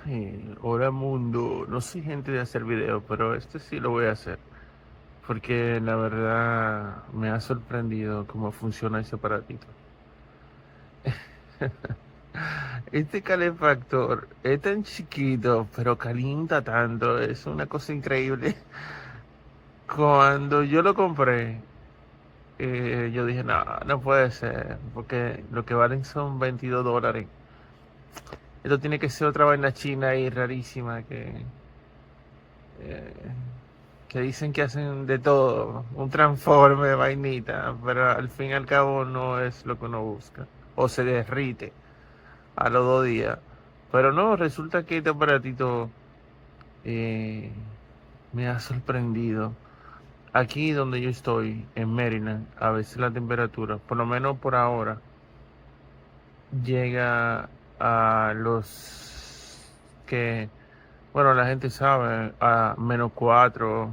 Ay, hola mundo, no soy gente de hacer videos, pero este sí lo voy a hacer, porque la verdad me ha sorprendido cómo funciona ese aparatito. Este calefactor es tan chiquito, pero calienta tanto, es una cosa increíble. Cuando yo lo compré, yo dije, no, no puede ser, porque lo que valen son $22. Esto tiene que ser otra vaina china y rarísima eh, que dicen que hacen de todo, un transforme de vainita, pero al fin y al cabo no es lo que uno busca. O se derrite a los 2 días. Pero no, resulta que este aparatito eh, me ha sorprendido. Aquí donde yo estoy, en Maryland, a veces la temperatura, por lo menos por ahora, llega a los que, bueno, la gente sabe, a -4.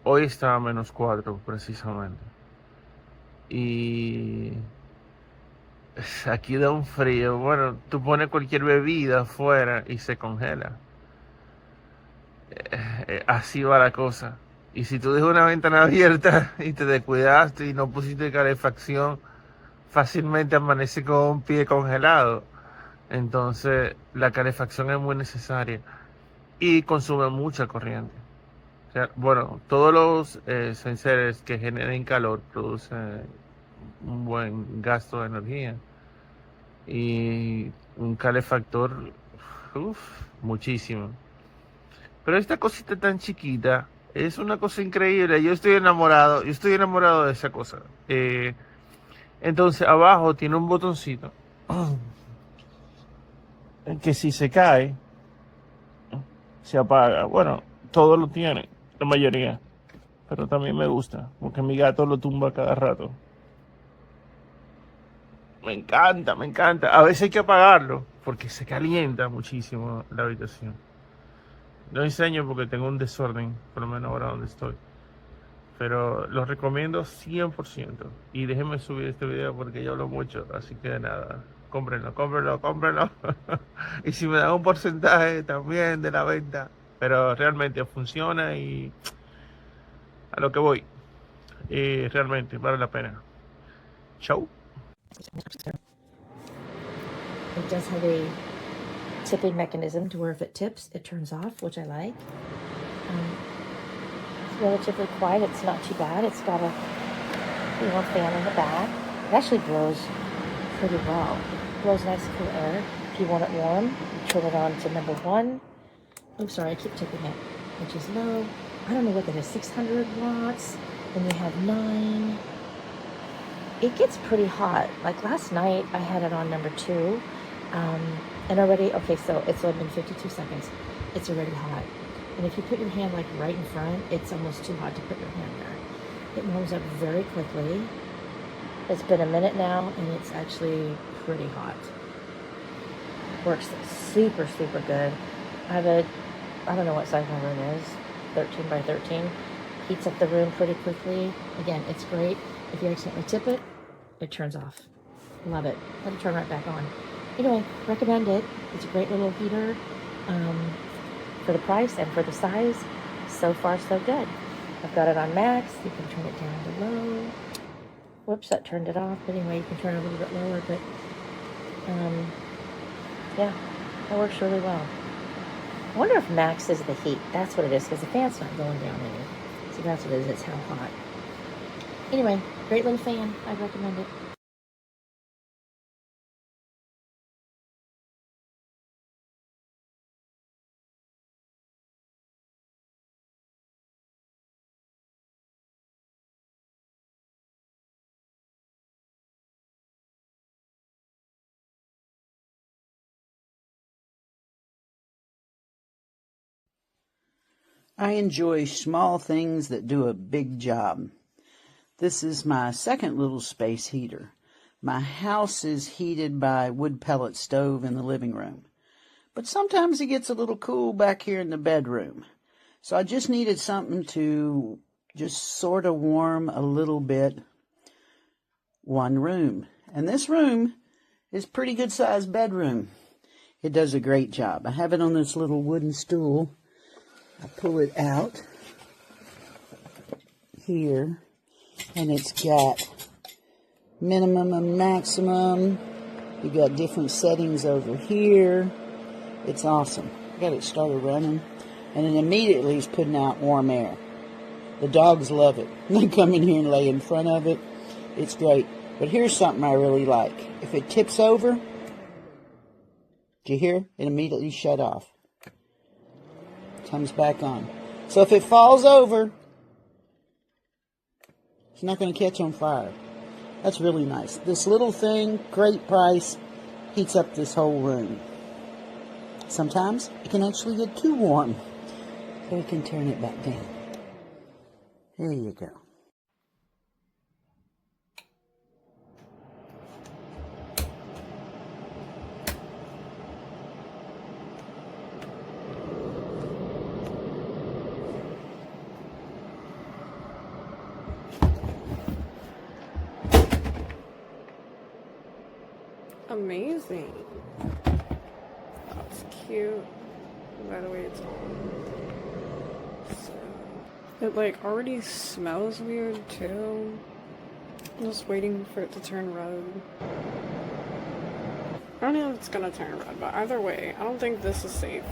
Hoy está a -4 precisamente. Y aquí da un frío. Bueno, tú pones cualquier bebida afuera y se congela. Así va la cosa. Y si tú dejas una ventana abierta y te descuidaste y no pusiste calefacción, fácilmente amanece con un pie congelado. Entonces, la calefacción es muy necesaria y consume mucha corriente. O sea, bueno, todos los sensores que generen calor producen un buen gasto de energía. Y un calefactor, uff, muchísimo. Pero esta cosita tan chiquita es una cosa increíble. Yo estoy enamorado de esa cosa. Entonces abajo tiene un botoncito que si se cae, se apaga. Bueno, todo lo tiene, la mayoría. Pero también me gusta, porque mi gato lo tumba cada rato. Me encanta, me encanta. A veces hay que apagarlo, porque se calienta muchísimo la habitación. No enseño porque tengo un desorden, por lo menos ahora donde estoy. Pero lo recomiendo 100%. Y déjenme subir este video porque yo hablo mucho. Así que nada, cómprenlo, cómprenlo, cómprenlo. Y si me dan un porcentaje también de la venta. Pero realmente funciona y a lo que voy. Y realmente vale la pena. Chau. It does have a tipping mechanism to where if it tips, it turns off, which I like. It's relatively quiet. It's not too bad. It's got a fan in the back. It actually blows pretty well. It blows nice cool air. If you want it warm, you turn it on to number 1. Oh, sorry, I keep tipping it, which is low. I don't know what that is, 600 watts. Then you have 9. It gets pretty hot. Like last night, I had it on number 2. And already, okay, so it's only been 52 seconds. It's already hot. And if you put your hand like right in front, it's almost too hot to put your hand there. It warms up very quickly. It's been a minute now, and it's actually pretty hot. Works super, super good. I don't know what size my room is, 13 by 13. Heats up the room pretty quickly. Again, it's great. If you accidentally tip it, it turns off. Love it. Let it turn right back on. Anyway, recommend it. It's a great little heater for the price and for the size. So far, so good. I've got it on max. You can turn it down to low. Whoops, that turned it off. Anyway, you can turn it a little bit lower, but yeah, that works really well. I wonder if max is the heat. That's what it is, because the fan's not going down any. So that's what it is. It's how hot. Anyway, great little fan. I recommend it. I enjoy small things that do a big job. This is my second little space heater. My house is heated by wood pellet stove in the living room, but sometimes it gets a little cool back here in the bedroom. So I just needed something to just sort of warm a little bit one room. And this room is a pretty good sized bedroom. It does a great job. I have it on this little wooden stool. I pull it out here, and it's got minimum and maximum. You got different settings over here. It's awesome. I got it started running, and it immediately is putting out warm air. The dogs love it. They come in here and lay in front of it. It's great. But here's something I really like. If it tips over, do you hear? It immediately shut off. Comes back on. So if it falls over, it's not going to catch on fire. That's really nice. This little thing, great price, heats up this whole room. Sometimes it can actually get too warm, so we can turn it back down. There you go. Amazing. That's cute. By the way, it's on. So, it like already smells weird too. I'm just waiting for it to turn red. I don't know if it's gonna turn red, but either way, I don't think this is safe.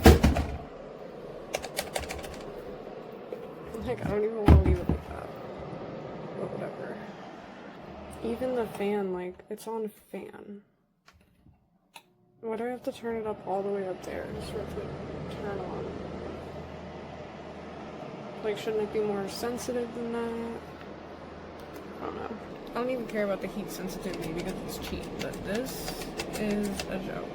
Like, I don't even want to leave it like that. But whatever. Even the fan, like, it's on fan. Why do I have to turn it up all the way up there just for it to turn on? Like, shouldn't it be more sensitive than that? I don't know. I don't even care about the heat sensitivity because it's cheap, but this is a joke.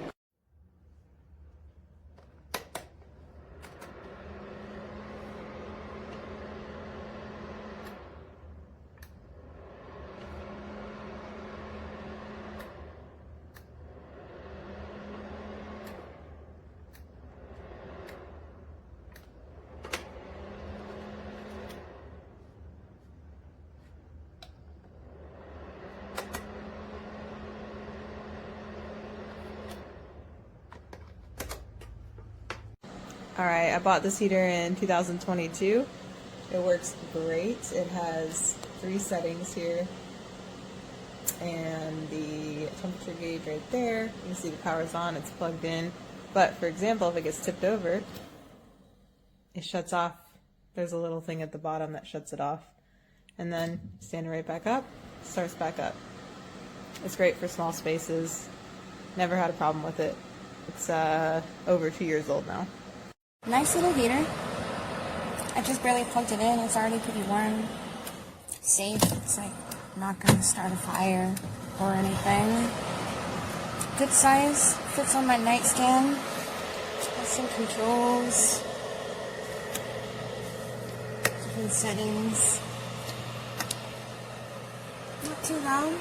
Alright, I bought this heater in 2022. It works great. It has 3 settings here. And the temperature gauge right there. You can see the power's on, it's plugged in. But for example, if it gets tipped over, it shuts off. There's a little thing at the bottom that shuts it off. And then standing right back up, starts back up. It's great for small spaces. Never had a problem with it. It's over 2 years old now. Nice little heater. I just barely plugged it in. It's already pretty warm. Safe. It's like not going to start a fire or anything. Good size. Fits on my nightstand. Has some controls. Different settings. Not too loud.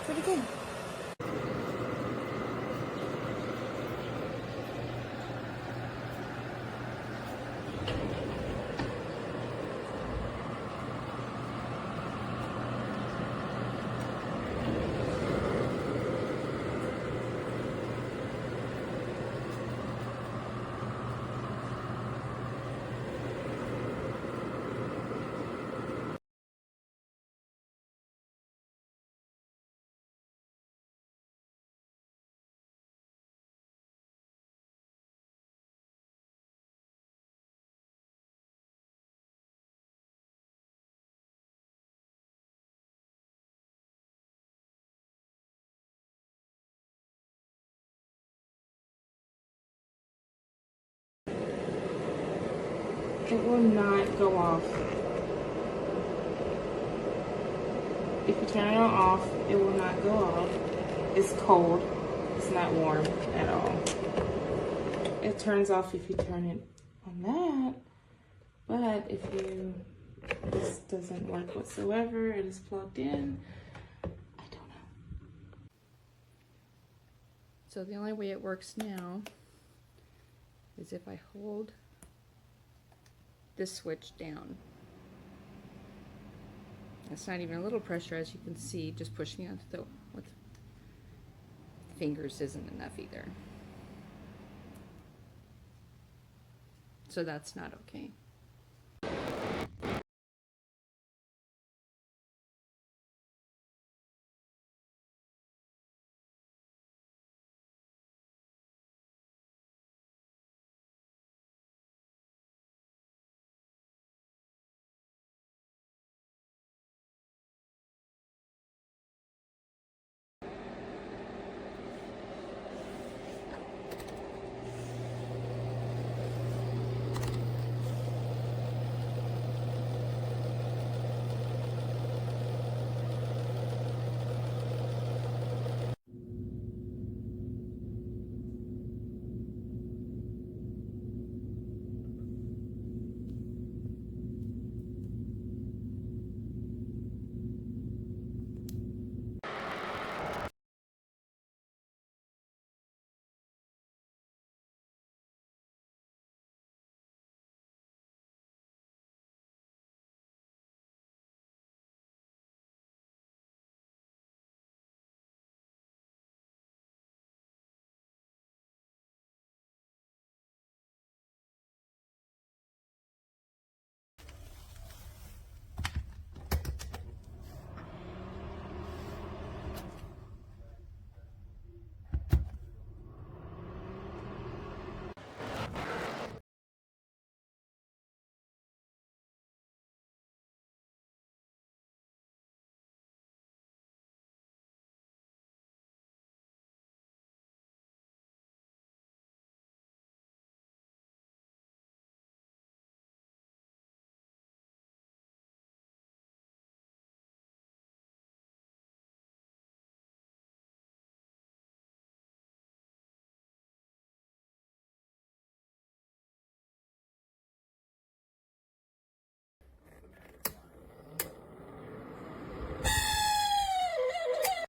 Pretty good. It will not go off. If you turn it off, it will not go off. It's cold. It's not warm at all. It turns off if you turn it on that. But if this doesn't work whatsoever, it is plugged in. I don't know. So the only way it works now is if I hold this switch down. It's not even a little pressure, as you can see. Just pushing it with fingers isn't enough either. so that's not okay.